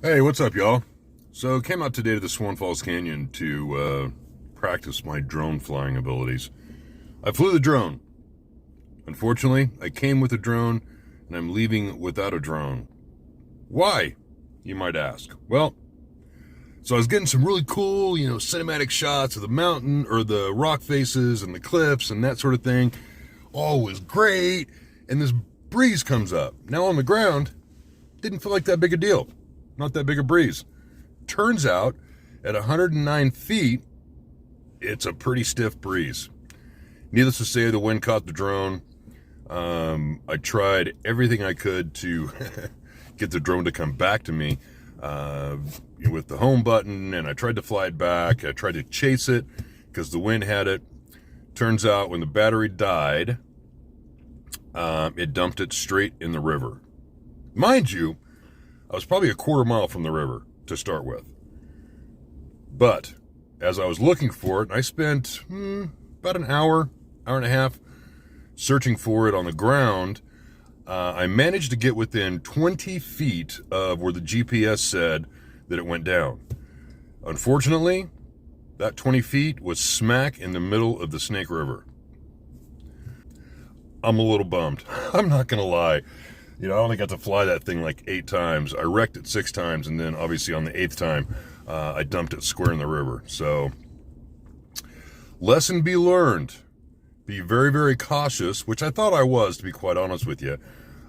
Hey, what's up, y'all? So, came out today to the Swan Falls Canyon to practice my drone flying abilities. I flew the drone. Unfortunately, I came with a drone, and I'm leaving without a drone. Why, you might ask? Well, so I was getting some really cool, cinematic shots of the mountain or the rock faces and the cliffs and that sort of thing. All was great, and this breeze comes up. Now on the ground, didn't feel like that big a deal. Not that big a breeze. Turns out, at 109 feet, it's a pretty stiff breeze. Needless to say, the wind caught the drone. I tried everything I could to get the drone to come back to me with the home button, and I tried to fly it back. I tried to chase it because the wind had it. Turns out, when the battery died, it dumped it straight in the river. Mind you, I was probably a quarter mile from the river to start with. But as I was looking for it, I spent about an hour and a half searching for it on the ground. I managed to get within 20 feet of where the GPS said that it went down. Unfortunately, that 20 feet was smack in the middle of the Snake River. I'm a little bummed. I'm not going to lie. I only got to fly that thing like 8 times. I wrecked it 6 times, and then obviously on the 8th time, I dumped it square in the river. So, lesson be learned. Be very, very cautious, which I thought I was, to be quite honest with you,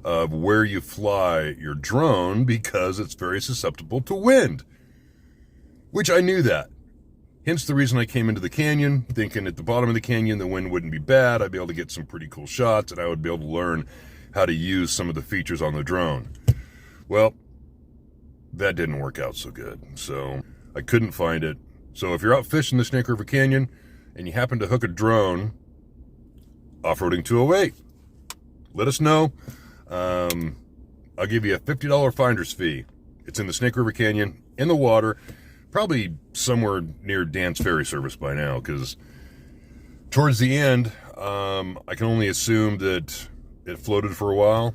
of where you fly your drone because it's very susceptible to wind. Which I knew that. Hence the reason I came into the canyon, thinking at the bottom of the canyon the wind wouldn't be bad. I'd be able to get some pretty cool shots, and I would be able to learn how to use some of the features on the drone. Well, that didn't work out so good, so I couldn't find it. So if you're out fishing the Snake River Canyon and you happen to hook a drone, Off-Roading 208, let us know. I'll give you a $50 finder's fee. It's in the Snake River Canyon, in the water, probably somewhere near Dan's Ferry Service by now, because towards the end, I can only assume that it floated for a while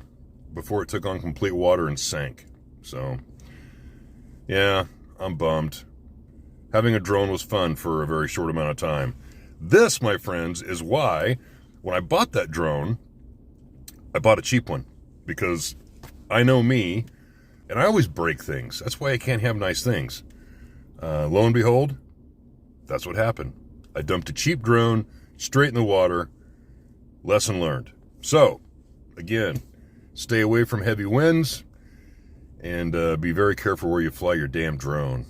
before it took on complete water and sank. So, yeah, I'm bummed. Having a drone was fun for a very short amount of time. This, my friends, is why when I bought that drone, I bought a cheap one. Because I know me, and I always break things. That's why I can't have nice things. Lo and behold, that's what happened. I dumped a cheap drone straight in the water. Lesson learned. So, again, stay away from heavy winds and be very careful where you fly your damn drone.